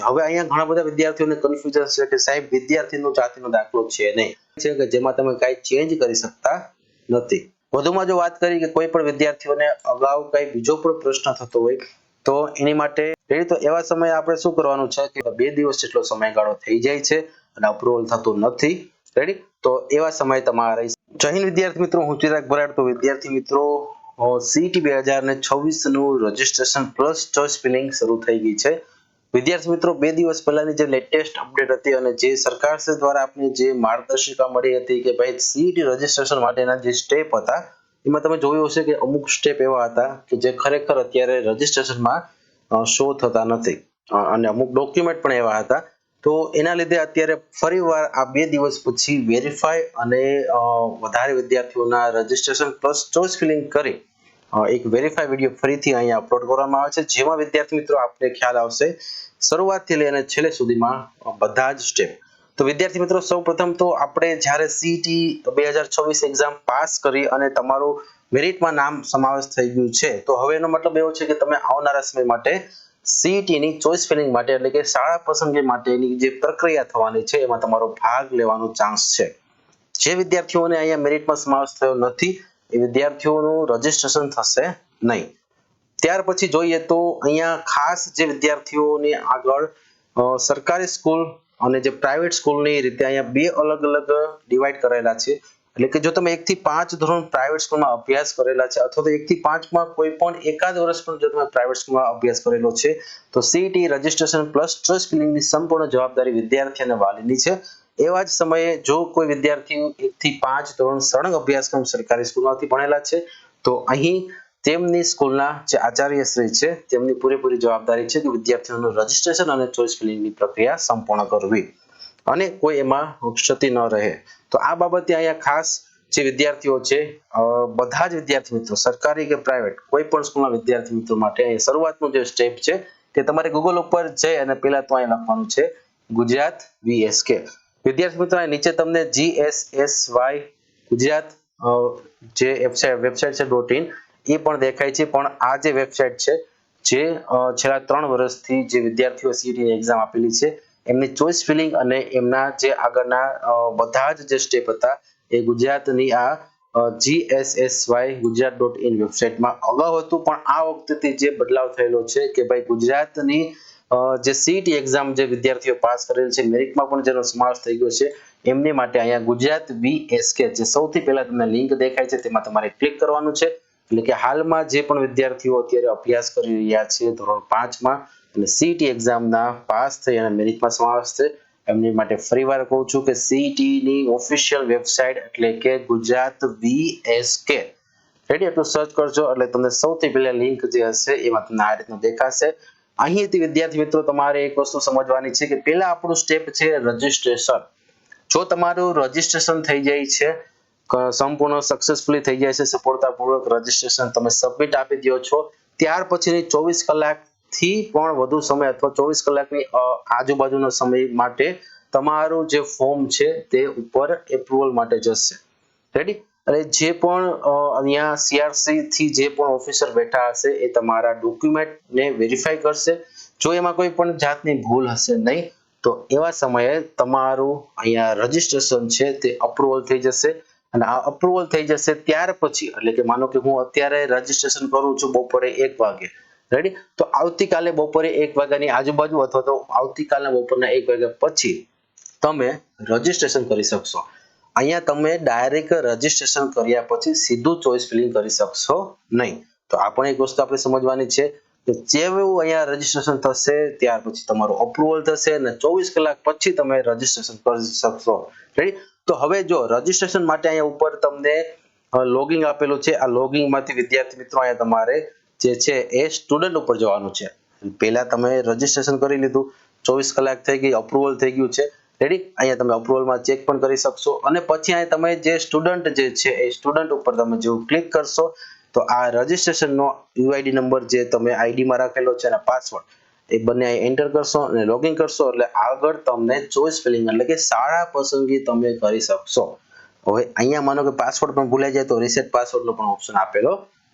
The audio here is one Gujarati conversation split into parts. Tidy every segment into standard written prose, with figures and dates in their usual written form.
હવે અહીંયા ઘણા બધા વિદ્યાર્થીઓને કન્ફ્યુઝન છે કે સાહેબ વિદ્યાર્થીનો જાતિનો દાખલો છે નહીં, છે કે જેમાં તમે કાંઈ ચેન્જ કરી શકતા નથી. વધુમાં જો વાત કરીએ કે કોઈ પણ વિદ્યાર્થીઓને અગાઉ કંઈ બીજો પણ પ્રશ્ન થતો હોય તો એની માટે તો એવા સમયે આપણે શું કરવાનું છે કે 2 દિવસ જેટલો સમયગાળો થઈ જાય છે અને અપ્રુવલ થતું નથી. રેડી? તો એવા સમયે તમારે જય હિન્દ વિદ્યાર્થી મિત્રો, હું ચિરાગ ભરાડ. તો વિદ્યાર્થી મિત્રો CET 2026 નું રજીસ્ટ્રેશન પ્લસ ચોઇસ ફિલિંગ શરૂ થઈ ગઈ છે. વિદ્યાર્થી મિત્રો 2 દિવસ પહેલાની જે લેટેસ્ટ અપડેટ હતી અને જે સરકાર દ્વારા આપને જે માર્ગદર્શિકા મળી હતી કે ભાઈ CET રજીસ્ટ્રેશન માટેના જે સ્ટેપ હતા એમાં તમે જોયું હશે કે અમુક સ્ટેપ એવા હતા કે જે ખરેખર અત્યારે રજીસ્ટ્રેશનમાં શો થતા નથી અને અમુક ડોક્યુમેન્ટ પણ એવા હતા. તો એના લીધે અત્યારે ફરીવાર આ 2 દિવસ પછી વેરીફાઈ અને વધારે વિદ્યાર્થીઓના રજીસ્ટ્રેશન પ્લસ ચોઇસ ફિલિંગ કરી એક વેરીફાઈ વિડીયો ફરીથી અહીંયા અપલોડ કરવામાં આવે છે, જેમાં વિદ્યાર્થી મિત્રો આપને ખ્યાલ આવશે શરૂઆતથી લઈને છેલ્લે સુધીમાં બધા જ સ્ટેપ. તો વિદ્યાર્થી મિત્રો સૌપ્રથમ તો આપણે જ્યારે CET 2026 એક્ઝામ પાસ કરી અને તમારું મેરિટમાં નામ સમાવેશ થઈ ગયું છે તો હવે એનો મતલબ એવો છે કે તમે આવનારા સમય માટે CET ની ચોઇસ ફિલિંગ માટે એટલે કે શાળા પસંદગી માટેની જે પ્રક્રિયા થવાની છે એમાં તમારો ભાગ લેવાનો ચાન્સ છે. જે વિદ્યાર્થીઓને અહીંયા મેરિટમાં સમાવેશ થયો નથી એ વિદ્યાર્થીઓનું રજીસ્ટ્રેશન થશે નહીં. ત્યાર પછી જોઈએ તો અહીંયા ખાસ જે વિદ્યાર્થીઓની આગળ સરકારી સ્કૂલ અને જે પ્રાઇવેટ સ્કૂલની રીતે અહીંયા બે અલગ અલગ ડિવાઈડ કરેલા છે. એટલે કે જો તમે 1 થી 5 ધોરણ પ્રાઇવેટ સ્કૂલમાં અભ્યાસ કરેલા છે અથવા તો 1 થી 5 માં કોઈ પણ એકાદ વર્ષ પણ જો તમે પ્રાઇવેટ સ્કૂલમાં અભ્યાસ કરેલો છે તો CET રજીસ્ટ્રેશન પ્લસ ચોઇસ ફિલિંગની સંપૂર્ણ જવાબદારી વિદ્યાર્થી અને વાલીની છે. એવા જ સમયે જો કોઈ વિદ્યાર્થી 1 થી 5 ધોરણ સળંગ અભ્યાસક્રમ સરકારી સ્કૂલમાંથી ભણેલા છે તો અહીં તેમની સ્કૂલના જે આચાર્યશ્રી છે તેમની પૂરેપૂરી જવાબદારી છે કે વિદ્યાર્થીઓનું રજીસ્ટ્રેશન અને ચોઇસ ફિલિંગની પ્રક્રિયા સંપૂર્ણ કરવી અને કોઈ એમાં ક્ષતિ ન રહે. તો આ બાબતે અહીંયા ખાસ જે વિદ્યાર્થીઓ છે બધા જ વિદ્યાર્થી મિત્રો સરકારી કે પ્રાઇવેટ કોઈ પણ સ્કૂલના વિદ્યાર્થી મિત્રો માટે અહીં શરૂઆતનો જે સ્ટેપ છે તે તમારે ગૂગલ ઉપર જઈ અને પહેલા તો અહીં લખવાનું છે ગુજરાત VSK. વિદ્યાર્થી મિત્રો નીચે તમને GSSY ગુજરાત જે વેબસાઇટ છે .in એ પણ દેખાય છે, પણ આ જે વેબસાઇટ છે જે છેલ્લા 3 વર્ષથી જે વિદ્યાર્થીઓ CET ની એક્ઝામ આપેલી છે એમની ચોઇસ ફિલિંગ અને એમના જે આગળના બધા જ જે સ્ટેપ હતા એ ગુજરાતની આ GSSY ગુજરાત.in વેબસાઇટમાં અગાઉ હતું, પણ આ વખતે જે બદલાવ થયેલો છે કે ભાઈ ગુજરાતની જે CET એક્ઝામ જે વિદ્યાર્થીઓ પાસ કરેલ છે મેરિટમાં પણ જેનો સમાવેશ થઈ ગયો છે એમની માટે અહીંયા ગુજરાત VSK જે સૌથી પહેલા તમને લિંક દેખાય છે તેમાં તમારે ક્લિક કરવાનું છે. એટલે કે હાલમાં જે પણ વિદ્યાર્થીઓ અત્યારે અભ્યાસ કરી રહ્યા છે ધોરણ 5 માં અને CET એક્ઝામના પાસ થઈ અને મેરિટમાં સમાવેશ છે એમની માટે ફરીવાર કહું છું કે CET ની ઓફિશિયલ વેબસાઇટ એટલે કે ગુજરાત VSK રેડી એટલું સર્ચ કરજો એટલે તમને સૌથી પહેલા લિંક જે હશે એમાં તમને આ રીતનું દેખાશે. અહીંથી વિદ્યાર્થી મિત્રો તમારે એક વસ્તુ સમજવાની છે કે પહેલા આપણું સ્ટેપ છે રજીસ્ટ્રેશન. જો તમારું રજીસ્ટ્રેશન થઈ જાય છે સંપૂર્ણ સક્સેસફુલી થઈ જાય છે સફળતાપૂર્વક રજીસ્ટ્રેશન તમે સબમિટ આપી દો છો ત્યાર પછીની 24 કલાકથી પણ વધુ સમય અથવા 24 કલાકની આજુબાજુનો સમય માટે તમારું જે ફોર્મ છે તે ઉપર એપ્રુવલ માટે જશે. રેડી? અને જે પણ અહીંયા CRC થી જે પણ ઓફિસર બેઠા હશે એ તમારા ડોક્યુમેન્ટને વેરીફાઈ કરશે. જો એમાં કોઈ પણ જાતની ભૂલ હશે નહીં તો એવા સમયે તમારું અહીંયા રજીસ્ટ્રેશન છે તે અપ્રુવલ થઈ જશે. અને આ અપ્રુવલ થઈ જશે ત્યાર પછી એટલે કે માનો કે હું અત્યારે રજીસ્ટ્રેશન કરું છું બપોરે 1 વાગે. રેડી? તો આવતીકાલે બપોરે 1 વાગ્યાની આજુબાજુ અથવા તો આવતીકાલના બપોરના 1 વાગ્યા પછી તમે રજીસ્ટ્રેશન કરી શકશો. અહીંયા તમે ડાયરેક્ટ રજીસ્ટ્રેશન કર્યા પછી સીધું ચોઇસ ફિલિંગ કરી શકશો નહીં. તો આ પણ એક વસ્તુ આપણે સમજવાની છે કે જેવું અહીંયા રજીસ્ટ્રેશન થશે ત્યાર પછી તમારું અપ્રુવલ થશે અને 24 કલાક પછી તમે રજીસ્ટ્રેશન કરી શકશો. રેડી? તો હવે જો રજીસ્ટ્રેશન માટે અહીંયા ઉપર તમને લોગિંગ આપેલું છે આ લોગિંગ માંથી વિદ્યાર્થી મિત્રો અહીંયા તમારે જે છે એ સ્ટુડન્ટ ઉપર જવાનું છે. પહેલા તમે રજીસ્ટ્રેશન કરી લીધું 24 કલાક થઈ ગઈ અપ્રુવલ થઈ ગયું છે. રેડી? અહીંયા તમે અપ્રુવલમાં ચેક પણ કરી શકશો અને પછી અહીંયા તમે જે સ્ટુડન્ટ જે છે એ સ્ટુડન્ટ ઉપર તમે જેવું ક્લિક કરશો તો આ રજીસ્ટ્રેશનનો UID નંબર જે તમે ID માં રાખેલો છે અને પાસવર્ડ એ બંને અહીં એન્ટર કરશો અને લોગિન કરશો એટલે આગળ તમને ચોઇસ ફિલિંગ એટલે કે શાળા પસંદગી તમે કરી શકશો. હવે અહીંયા માનો કે પાસવર્ડ પણ ભૂલાઈ જાય તો રીસેટ પાસવર્ડનો પણ ઓપ્શન આપેલો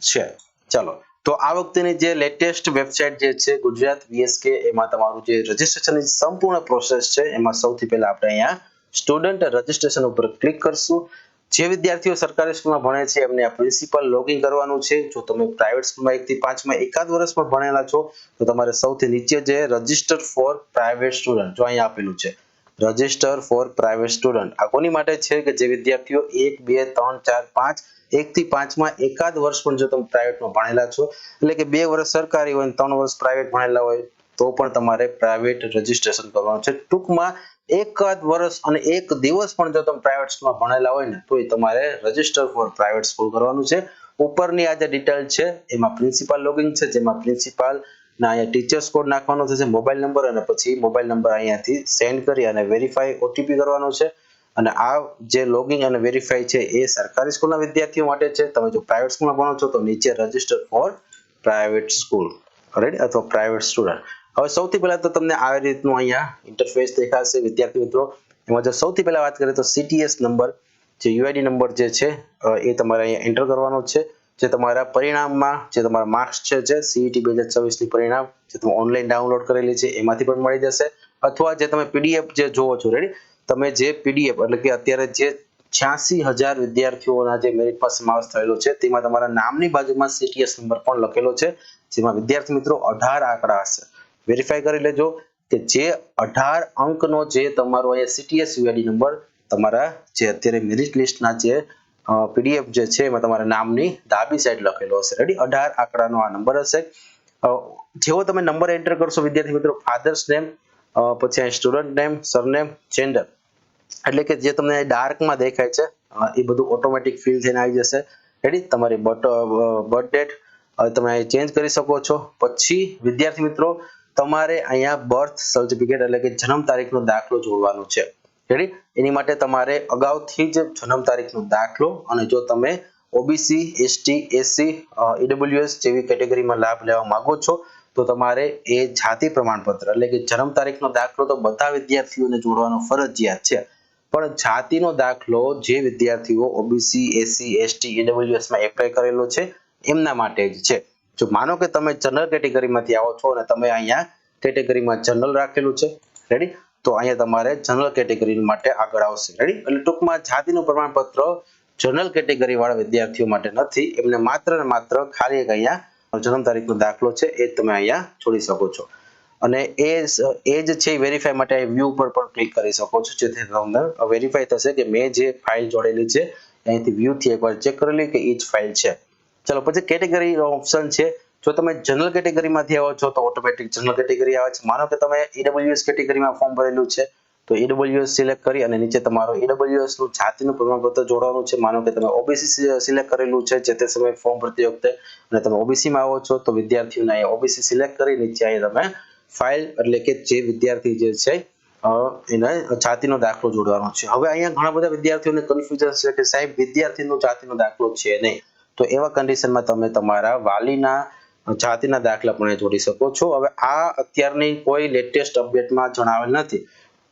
છે. ચાલો તો આ વખતેની જે લેટેસ્ટ વેબસાઇટ જે છે ગુજરાત VSK એમાં તમારું જે રજીસ્ટ્રેશનની સંપૂર્ણ પ્રોસેસ છે એમાં સૌથી પહેલા આપણે અહીંયા સ્ટુડન્ટ રજીસ્ટ્રેશન ઉપર ક્લિક કરશું. જે વિદ્યાર્થીઓ સરકારી સ્કૂલમાં ભણે છે એમને આ પ્રિન્સિપલ લોગિન કરવાનું છે. જો તમે પ્રાઇવેટ સ્કૂલમાં 1 થી 5 માં એકાદ વર્ષમાં ભણેલા છો તો તમારે સૌથી નીચે જે રજીસ્ટર ફોર પ્રાઇવેટ સ્ટુડન્ટ જો અહીંયા આપેલું છે રજીસ્ટર ફોર પ્રાઇવેટ સ્ટુડન્ટ આ કોની માટે છે કે જે વિદ્યાર્થીઓ 1 2 3 4 5 1 થી 5 માં એકાદ વર્ષ પણ જો તમે પ્રાઇવેટમાં ભણેલા છો એટલે કે 2 વર્ષ સરકારી હોય અને 3 વર્ષ પ્રાઇવેટ ભણેલા હોય તો પણ તમારે પ્રાઇવેટ રજીસ્ટ્રેશન કરવાનું છે. ટૂંકમાં એકાદ વર્ષ અને એક દિવસ પણ જો તમે પ્રાઇવેટ સ્કૂલમાં ભણેલા હોય ને તો તમારે રજીસ્ટર ફોર પ્રાઇવેટ સ્કૂલ કરવાનું છે. ઉપરની આ જે ડિટેલ છે એમાં પ્રિન્સિપાલ લોગિન છે જેમાં પ્રિન્સિપાલ ના અહીંયા ટીચર્સ કોડ નાખવાનો થશે, મોબાઈલ નંબર અને પછી મોબાઈલ નંબર અહીંયાથી સેન્ડ કરી અને વેરીફાઈ OTP કરવાનો છે. અને આ જે લોગિન અને વેરીફાઈ છે એ સરકારી સ્કૂલના વિદ્યાર્થીઓ માટે છે. તમે જો પ્રાઇવેટ સ્કૂલમાં ભણો છો તો નીચે register for private school right અથવા પ્રાઇવેટ સ્ટુડન્ટ. હવે સૌથી પહેલા તો તમને આ રીતનું અહીંયા ઇન્ટરફેસ દેખાશે વિદ્યાર્થી મિત્રો. એમાં જો સૌથી પહેલા વાત કરીએ તો CTS નંબર જે UID નંબર જે છે એ તમારે અહીંયા એન્ટર કરવાનો છે. જે તમારા પરિણામમાં જે તમારા માર્ક્સ છે જે CET 2024 ની પરિણામ જે તમે ઓનલાઈન ડાઉનલોડ કરેલી છે એમાંથી પણ મળી જશે અથવા જે તમે PDF જે જોવો છો રેડી તમે જે PDF એટલે કે અત્યારે જે 86,000 વિદ્યાર્થીઓના જે મેરિટમાં સમાવેશ થયેલો છે તેમાં તમારા નામની બાજુમાં CTS નંબર પણ લખેલો છે જેમાં વિદ્યાર્થી મિત્રો 18 આંકડા હશે. વેરીફાઈ કરી લેજો કે જે 18 અંકનો જે તમારો અહીંયા CTS UID નંબર તમારા જે અત્યારે મેરિટ લિસ્ટના જે PDF જે છે એમાં તમારા નામની ડાબી સાઈડ લખેલો હશે રેડી 18 આંકડાનો આ નંબર હશે. જેવો તમે નંબર એન્ટર કરશો વિદ્યાર્થી મિત્રો ફાધર્સ નેમ પછી અહીં સ્ટુડન્ટ નેમ સરનેમ જેન્ડર એટલે કે જે તમને ડાર્કમાં દેખાય છે એ બધું ઓટોમેટિક ફિલ થઈને આવી જશે રેડી. તમારી બર્થ ડેટ તમે અહીં ચેન્જ કરી શકો છો. પછી વિદ્યાર્થી મિત્રો તમારે અહીંયા બર્થ સર્ટિફિકેટ એટલે કે જન્મ તારીખનો દાખલો જોડવાનો છે રેડી. એની માટે તમારે અગાઉથી જ જન્મ તારીખનો દાખલો અને જો તમે OBC ST SC EWS જેવી કેટેગરીમાં લાભ લેવા માંગો છો તો તમારે એ જાતિ પ્રમાણપત્ર એટલે કે જન્મ તારીખનો દાખલો તો બધા વિદ્યાર્થીઓને જોડવાનો ફરજિયાત છે પણ જાતિનો દાખલો જે વિદ્યાર્થીઓ OBC SC ST EWS માં એપ્લાય કરેલો છે એમના માટે જ છે. જો માનો કે તમે જનરલ કેટેગરીમાંથી આવો છો અને તમે અહીંયા કેટેગરીમાં જનરલ રાખેલું છે રેડી તો અહીંયા તમારે જનરલ કેટેગરી માટે આગળ આવશે રેડી. એટલે ટૂંકમાં જાતિનું પ્રમાણપત્ર જનરલ કેટેગરી વાળા વિદ્યાર્થીઓ માટે નથી એમને માત્ર ને માત્ર ખાલી એક અહીંયા જન્મ તારીખનો દાખલો છે એ તમે અહીંયા જોડી શકો છો. અને એ જ છે વેરીફાઈ માટે વ્યૂ ઉપર પણ ક્લિક કરી શકો છો જેથી તમને વેરીફાઈ થશે કે મેં જે ફાઇલ જોડેલી છે અહીંથી વ્યૂ થી એકવાર ચેક કરી લે કે એ જ ફાઇલ છે. ચલો પછી કેટેગરી ઓપ્શન છે. જો તમે જનરલ કેટેગરીમાંથી આવો છો તો ઓટોમેટિક જનરલ કેટેગરી આવે છે. માનો કે તમે EWS કેટેગરીમાં ફોર્મ ભરેલું છે તો EWS સિલેક્ટ કરી અને નીચે તમારો EWS નું જાતિનું પ્રમાણપત્ર જોડવાનું છે. માનો કે તમે OBC સિલેક્ટ કરેલું છે જે તે સમયે ફોર્મ ભરતી વખતે અને તમે OBC માં આવો છો તો વિદ્યાર્થીઓને અહીંયા OBC સિલેક્ટ કરી નીચે અહીંયા તમે ફાઇલ એટલે કે જે વિદ્યાર્થી જે છે એને જાતિનો દાખલો જોડવાનો છે. હવે અહીંયા ઘણા બધા વિદ્યાર્થીઓને કન્ફ્યુઝન છે કે સાહેબ વિદ્યાર્થીનો જાતિનો દાખલો છે નહીં તો એવા કન્ડિશનમાં તમે તમારા વાલીના જાતિના દાખલા પણ જોડી શકો છો. હવે આ અત્યારની કોઈ લેટેસ્ટ અપડેટમાં જણાવેલ નથી.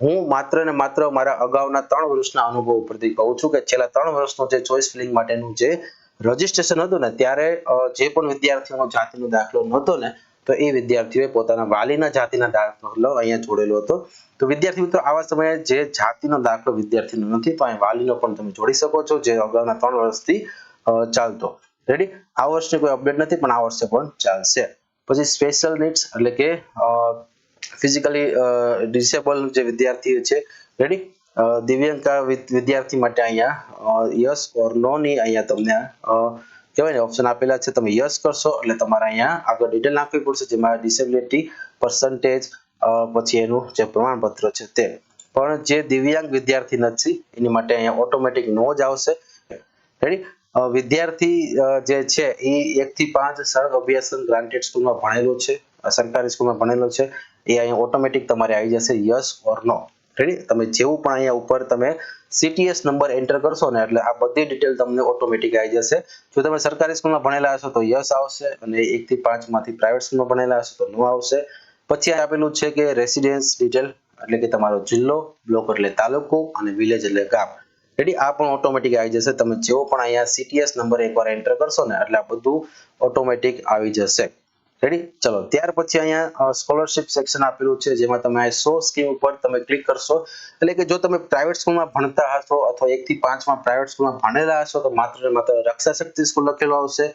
હું માત્ર ને માત્ર મારા અગાઉના 3 વર્ષના અનુભવ ઉપરથી કહું છું કે છેલ્લા 3 વર્ષનો જે ચોઇસ ફિલિંગ માટેનું જે રજીસ્ટ્રેશન હતું ને ત્યારે જે પણ વિદ્યાર્થીઓનો જાતિનો દાખલો નહોતો ને તો એ વિદ્યાર્થીઓએ પોતાના વાલીના જાતિના દાખલો અહીંયા જોડેલો હતો. તો વિદ્યાર્થી મિત્રો આવા સમયે જે જાતિનો દાખલો વિદ્યાર્થીનો નથી તો અહીં વાલીનો પણ તમે જોડી શકો છો જે અગાઉના 3 વર્ષથી ચાલતો રેડી. આ વર્ષની કોઈ અપડેટ નથી પણ આ વર્ષે પણ ચાલશે. પછી સ્પેશિયલ નીડ્સ એટલે કે ફિઝિકલી ડિસેબલ જે વિદ્યાર્થીઓ છે રેડી દિવ્યાંગ વિદ્યાર્થી માટે અહીંયા યસ ઓર નો ની અહીંયા તમને કહેવાય ને ઓપ્શન આપેલા છે. તમે યસ કરશો એટલે તમારે અહીંયા આગળ ડિટેલ નાખવી પડશે જેમાં ડિસેબિલિટી પર્સન્ટેજ પછી એનું જે પ્રમાણપત્ર છે તે પણ જે દિવ્યાંગ વિદ્યાર્થી નથી એની માટે અહીંયા ઓટોમેટિક નો જ આવશે રેડી. વિદ્યાર્થી જે છે એ 1 થી 5 સળંગ અભ્યાસક્રમ ગ્રાન્ટેડ સ્કૂલમાં ભણેલો છે સરકારી સ્કૂલમાં ભણેલો છે એ અહીંયા ઓટોમેટિક તમારે આવી જશે યસ ઓર નો રેડી. તમે જેવું પણ અહીંયા ઉપર તમે CTS નંબર એન્ટર કરશો ને એટલે આ બધી ડિટેલ તમને ઓટોમેટિક આવી જશે. જો તમે સરકારી સ્કૂલમાં ભણેલા હશો તો યસ આવશે અને 1 થી 5 માંથી પ્રાઇવેટ સ્કૂલમાં ભણેલા હશો તો નો આવશે. પછી આપેલું છે કે રેસિડેન્સ ડિટેલ એટલે કે તમારો જિલ્લો, બ્લોક એટલે તાલુકો અને વિલેજ એટલે ગામ રેડી આ પણ ઓટોમેટિક આવી જશે તમે જેવો પણ અહીંયા CTS નંબર એકવાર એન્ટર કરશો ને એટલે આ બધું ઓટોમેટિક આવી જશે રેડી ચલો ત્યાર પછી અહીંયા સ્કોલરશિપ સેક્શન આપેલું છે જેમાં તમે આ 100 સ્કીમ ઉપર તમે ક્લિક કરશો એટલે કે જો તમે પ્રાઇવેટ સ્કૂલમાં ભણતા હશો અથવા 1 થી 5 માં પ્રાઇવેટ સ્કૂલમાં ભણેલા હશો તો માત્ર ને માત્ર રક્ષા શક્તિ સ્કૂલ લખેલું આવશે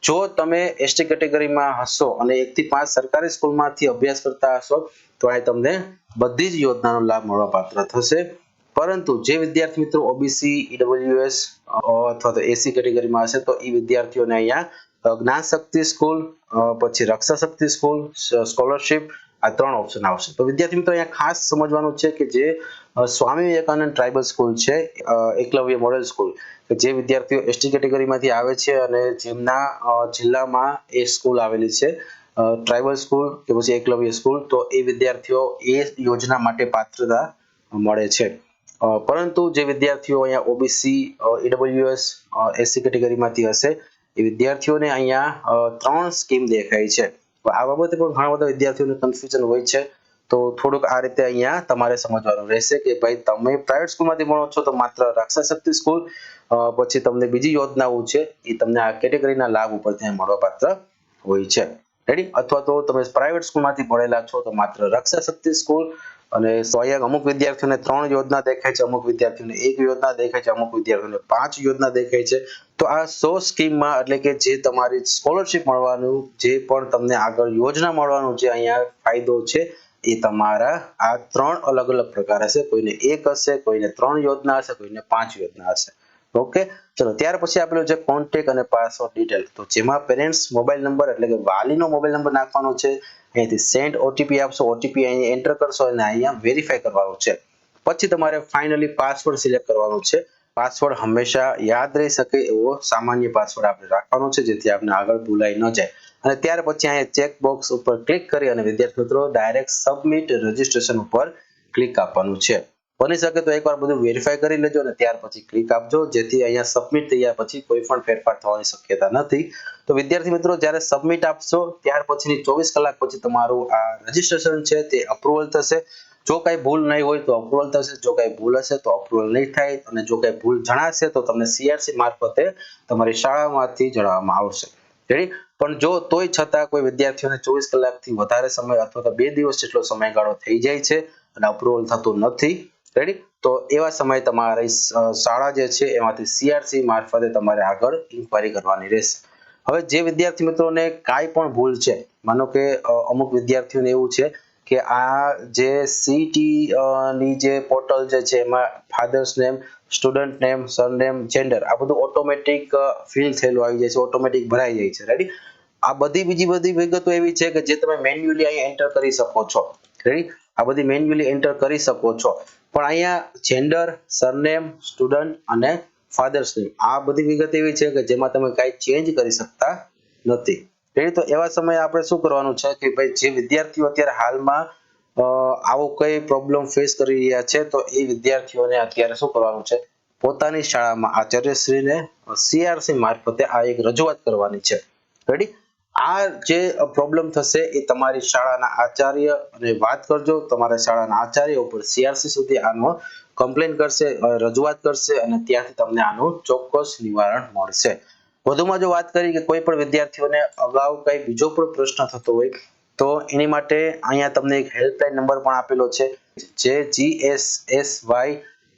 જો તમે ST કેટેગરીમાં હશો અને 1 થી 5 સરકારી સ્કૂલમાંથી અભ્યાસ કરતા હશો તો આ તમને બધી જ યોજનાનો લાભ મળવાપાત્ર થશે પરંતુ જે વિદ્યાર્થી મિત્રો OBC EWS અથવા તો SC કેટેગરીમાં હશે તો એ વિદ્યાર્થીઓને અહીંયા જ્ઞાન શક્તિ સ્કૂલ પછી રક્ષા શક્તિ સ્કૂલ સ્કોલરશિપ આ ત્રણ ઓપ્શન આવશે તો વિદ્યાર્થી મિત્રો અહીંયા ખાસ સમજવાનું છે કે જે સ્વામી વિવેકાનંદ ટ્રાઇબલ સ્કૂલ છે એકલવ્ય મોડેલ સ્કૂલ કે જે વિદ્યાર્થીઓ ST કેટેગરીમાંથી આવે છે અને જેમના જિલ્લામાં એ સ્કૂલ આવેલી છે ટ્રાઇબલ સ્કૂલ કે પછી એકલવ્ય સ્કૂલ તો એ વિદ્યાર્થીઓ એ યોજના માટે પાત્રતા મળે છે પરંતુ જે વિદ્યાર્થીઓ અહીંયા OBC EWS SC કેટેગરીમાંથી હશે એ વિદ્યાર્થીઓને અહીંયા ત્રણ સ્કીમ દેખાય છે આ બાબતે પણ ઘણા બધા વિદ્યાર્થીઓને કન્ફ્યુઝન હોય છે તો થોડુંક આ રીતે અહીંયા તમારે સમજવાનું રહેશે કે ભાઈ તમે પ્રાઇવેટ સ્કૂલમાંથી ભણો છો તો માત્ર રક્ષા શક્તિ સ્કૂલ પછી તમને બીજી યોજનાઓ છે એ તમને આ કેટેગરીના લાભ ઉપર ત્યાં મળવાપાત્ર હોય છે રેડી અથવા તો તમે પ્રાઇવેટ સ્કૂલમાંથી ભણેલા છો તો માત્ર રક્ષા શક્તિ સ્કૂલ અને અહીંયા અમુક વિદ્યાર્થીઓને 3 યોજના દેખાય છે અમુક વિદ્યાર્થીઓને 1 યોજના દેખાય છે અમુક વિદ્યાર્થીઓને 5 યોજના દેખાય છે તો આ 100 સ્કીમમાં એટલે કે જે તમારી સ્કોલરશિપ મળવાનું જે પણ તમને આગળ યોજના મળવાનું જે અહીંયા ફાયદો છે એ તમારા આ 3 અલગ અલગ પ્રકાર હશે કોઈને 1 હશે કોઈને 3 યોજના હશે કોઈને 5 યોજના હશે ઓકે ચલો ત્યાર પછી આપેલું છે કોન્ટેક્ટ અને પાસવર્ડ ડિટેલ તો જેમાં પેરેન્ટ્સ મોબાઈલ નંબર એટલે કે વાલીનો મોબાઈલ નંબર નાખવાનો છે અહીંથી સેન્ડ OTP આપશો OTP અહીં એન્ટર કરશો અને અહીંયા વેરીફાઈ કરવાનું છે પછી તમારે ફાઇનલી પાસવર્ડ સિલેક્ટ કરવાનો છે પાસવર્ડ હંમેશા યાદ રહી શકે એવો સામાન્ય પાસવર્ડ આપણે રાખવાનો છે જેથી આપણે આગળ ભૂલાઈ ન જાય અને ત્યાર પછી અહીંયા ચેક બોક્સ ઉપર ક્લિક કરી અને વિદ્યાર્થી મિત્રો ડાયરેક્ટ સબમિટ રજીસ્ટ્રેશન ઉપર ક્લિક આપવાનું છે બની શકે તો એકવાર બધું વેરીફાઈ કરી લેજો અને ત્યાર પછી ક્લિક આપજો જેથી અહીંયા સબમિટ થયા પછી કોઈ પણ ફેરફાર થવાની શક્યતા નથી તો વિદ્યાર્થી મિત્રો જ્યારે સબમિટ આપશો ત્યાર પછીની 24 કલાક પછી તમારું આ રજીસ્ટ્રેશન છે તે અપ્રુવલ થશે જો કઈ ભૂલ નહીં હોય તો અપ્રુવલ થશે જો કઈ ભૂલ હશે તો અપ્રુવલ નહીં થાય અને જો કઈ ભૂલ જણાશે તો તમને CRC મારફતે તમારી શાળામાંથી જણાવવામાં આવશે રેડી પણ જો તોય છતાં કોઈ વિદ્યાર્થીઓને 24 કલાકથી વધારે સમય અથવા તો 2 દિવસ જેટલો સમયગાળો થઈ જાય છે અને અપ્રુવલ થતું નથી રેડી તો એવા સમયે તમારી શાળા જે છે એમાંથી CRC મારફતે તમારે આગળ ઇન્ક્વાયરી કરવાની રહેશે હવે જે વિદ્યાર્થી મિત્રોને કાંઈ પણ ભૂલ છે માનો કે અમુક વિદ્યાર્થીઓને એવું છે કે આ જે CET ની જે પોર્ટલ જે છે એમાં father's name student name surname gender આ બધું ઓટોમેટિક ફિલ થયેલું આવી જાય છે ઓટોમેટિક ભરાઈ જાય છે રેડી આ બીજી બધી વિગતો એવી છે કે જે તમે મેન્યુઅલી અહીં એન્ટર કરી શકો છો રેડી આ બધી મેન્યુઅલી એન્ટર કરી શકો છો પણ અહીંયા જેન્ડર સરનેમ સ્ટુડન્ટ અને ફાધર્સ નેમ આ બધી વિગત એવી છે કે જેમાં તમે કાંઈ ચેન્જ કરી શકતા નથી રેડી તો એવા સમયે આપણે શું કરવાનું છે કે ભાઈ જે વિદ્યાર્થીઓ અત્યારે હાલમાં આવો કઈ પ્રોબ્લેમ ફેસ કરી રહ્યા છે તો એ વિદ્યાર્થીઓને અત્યારે શું કરવાનું છે પોતાની શાળામાં આચાર્યશ્રીને CRC મારફતે આ એક રજૂઆત કરવાની છે રેડી આ જે પ્રોબ્લેમ થશે એ તમારી શાળાના આચાર્ય અને વાત કરજો તમારા શાળાના આચાર્ય ઉપર CRC સુધી આનો કમ્પ્લેન કરશે રજૂઆત કરશે અને ત્યાંથી તમને આનું ચોક્કસ નિવારણ મળશે વધુમાં જો વાત કરી કે કોઈ પણ વિદ્યાર્થીઓને અગાઉ કઈ બીજો પણ પ્રશ્ન થતો હોય તો એની માટે અહીંયા તમને એક હેલ્પલાઇન નંબર પણ આપેલો છે જે GSSY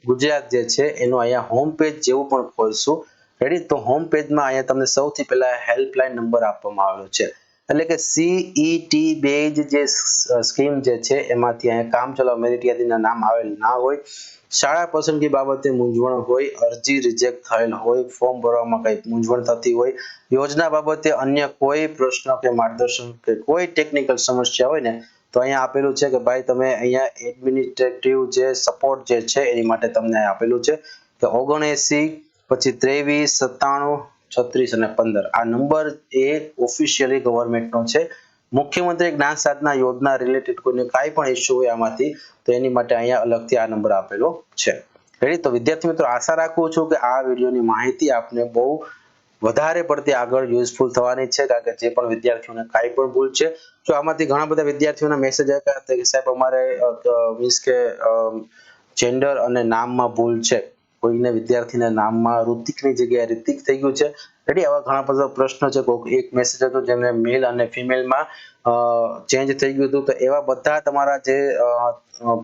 ગુજરાત જે છે એનું અહીંયા હોમ પેજ જેવું પણ ખોલશું રેડી તો હોમ પેજમાં અહીંયા તમને સૌથી પહેલા હેલ્પલાઇન નંબર આપવામાં આવેલો છે એટલે કે CET બેઝ જે સ્કીમ જે છે એમાંથી અહીંયા કામચલાઉ મેરિટ યાદીના નામ આવેલ ના હોય શાળા પસંદગી બાબતે મૂંઝવણ હોય અરજી રિજેક્ટ થયેલ હોય ફોર્મ ભરવામાં કઈ મૂંઝવણ થતી હોય યોજના બાબતે અન્ય કોઈ પ્રશ્ન કે માર્ગદર્શન કે કોઈ ટેકનિકલ સમસ્યા હોય ને તો અહીંયા આપેલું છે કે ભાઈ તમે અહીંયા એડમિનિસ્ટ્રેટિવ જે સપોર્ટ જે છે એની માટે તમને આપેલું છે કે 79 પછી 23 97 36 અને 15 આ નંબર એ ઓફિશિયલી ગવર્નમેન્ટનો છે મુખ્યમંત્રી જ્ઞાન સાધના યોજના રિલેટેડ કોઈને કાંઈ પણ ઇશ્યુ હોય આમાંથી તો એની માટે અહીંયા અલગથી આ નંબર આપેલો છે રેડી તો વિદ્યાર્થી મિત્રો આશા રાખું છું કે આ વિડીયોની માહિતી આપને બહુ વધારે પડતી આગળ યુઝફુલ થવાની છે કારણ કે જે પણ વિદ્યાર્થીઓને કાંઈ પણ ભૂલ છે જો આમાંથી ઘણા બધા વિદ્યાર્થીઓના મેસેજ આવ્યા હતા કે સાહેબ અમારે મીન્સ કે જેન્ડર અને નામમાં ભૂલ છે કોઈને વિદ્યાર્થીના નામમાં ઋતિકની જગ્યાએ રિતિક થઈ ગયું છે રેડી આવા ઘણા બધા પ્રશ્નો છે કોઈ એક મેસેજ હતો જેમને મેલ અને ફિમેલમાં ચેન્જ થઈ ગયું હતું તો એવા બધા તમારા જે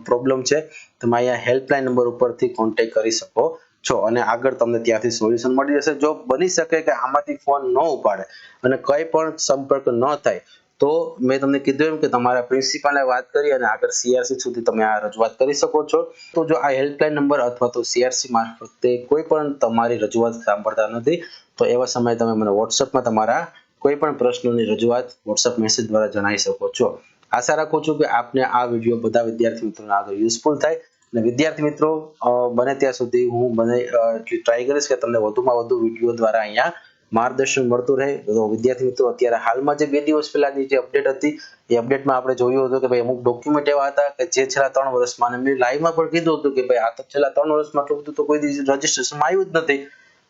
પ્રોબ્લેમ છે તમે અહીંયા હેલ્પલાઇન નંબર ઉપરથી કોન્ટેક્ટ કરી શકો છો અને આગળ તમને ત્યાંથી સોલ્યુશન મળી જશે જો બની શકે કે આમાંથી ફોન ન ઉપાડે અને કંઈ પણ સંપર્ક ન થાય તો મેં તમને કીધું એમ કે તમારા પ્રિન્સિપાલને વાત કરી અને આગળ સીઆરસી સુધી તમે આ રજૂઆત કરી શકો છો તો જો આ હેલ્પલાઇન નંબર અથવા તો સીઆરસી મારફતે કોઈ પણ તમારી રજૂઆત સાંભળતા નથી તો એવા સમયે તમે મને વોટ્સએપમાં તમારા કોઈ પણ પ્રશ્નોની રજૂઆત વોટ્સએપ મેસેજ દ્વારા જણાવી શકો છો આશા રાખું છું કે આપને આ વિડીયો બધા વિદ્યાર્થી મિત્રોને આગળ યુઝફુલ થાય અને વિદ્યાર્થી મિત્રો બને ત્યાં સુધી હું બને એટલી ટ્રાય કરીશ કે તમને વધુમાં વધુ વિડીયો દ્વારા અહીંયા માર્ગદર્શન મળતું રહે તો વિદ્યાર્થી મિત્રો અત્યારે હાલમાં જે 2 દિવસ પહેલાની જે અપડેટ હતી એ અપડેટમાં આપણે જોયું હતું કે ભાઈ અમુક ડોક્યુમેન્ટ એવા હતા કે જે છેલ્લા 3 વર્ષમાં અને મેં લાઈવમાં પણ કીધું હતું કે ભાઈ આ તો છેલ્લા 3 વર્ષમાં આટલું બધું તો કોઈ રજીસ્ટ્રેશનમાં આવ્યું જ નથી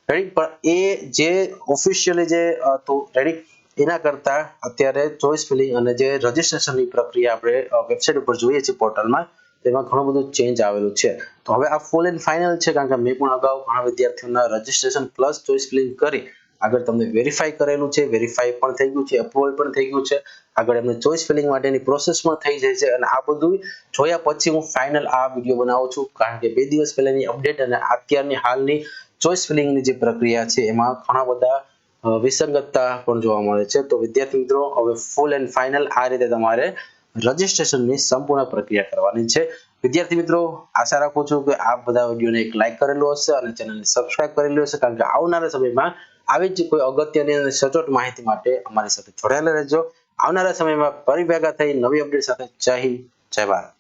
રેડી પણ એ જે ઓફિશિયલી જે હતું રેડી એના કરતા અત્યારે ચોઇસ ફિલિંગ અને જે રજીસ્ટ્રેશનની પ્રક્રિયા આપણે વેબસાઇટ ઉપર જોઈએ છીએ પોર્ટલમાં તેમાં ઘણું બધું ચેન્જ આવેલું છે તો હવે આ ફૂલ એન્ડ ફાઇનલ છે કારણ કે મેં પણ અગાઉ ઘણા વિદ્યાર્થીઓના રજીસ્ટ્રેશન પ્લસ ચોઇસ ફિલિંગ કરી આગળ તમને વેરીફાઈ કરેલું છે વેરીફાઈ પણ થઈ ગયું છે અપ્રુવલ પણ થઈ ગયું છે આગળ એમને ચોઇસ ફિલિંગ માટેની પ્રોસેસ પણ થઈ જાય છે અને આ બધું જોયા પછી હું ફાઇનલ આ વિડીયો બનાવું છું કારણ કે 2 દિવસ પહેલાની અપડેટ અને અત્યારની હાલની ચોઇસ ફિલિંગની જે પ્રક્રિયા છે એમાં ઘણા બધા વિસંગતતા પણ જોવા મળે છે તો વિદ્યાર્થી મિત્રો હવે ફૂલ એન્ડ ફાઇનલ આ રીતે તમારે રજીસ્ટ્રેશનની સંપૂર્ણ પ્રક્રિયા કરવાની છે વિદ્યાર્થી મિત્રો આશા રાખું છું કે આપ બધા વિડીયોને એક લાઈક કરેલું હશે અને ચેનલને સબસ્ક્રાઇબ કરેલું હશે કારણ કે આવનારા સમયમાં આવી જ કોઈ અગત્યની અને સચોટ માહિતી માટે અમારી સાથે જોડાયેલા રહેજો આવનારા સમયમાં ફરી ભેગા થઈ નવી અપડેટ સાથે જય હિન્દ જય ભારત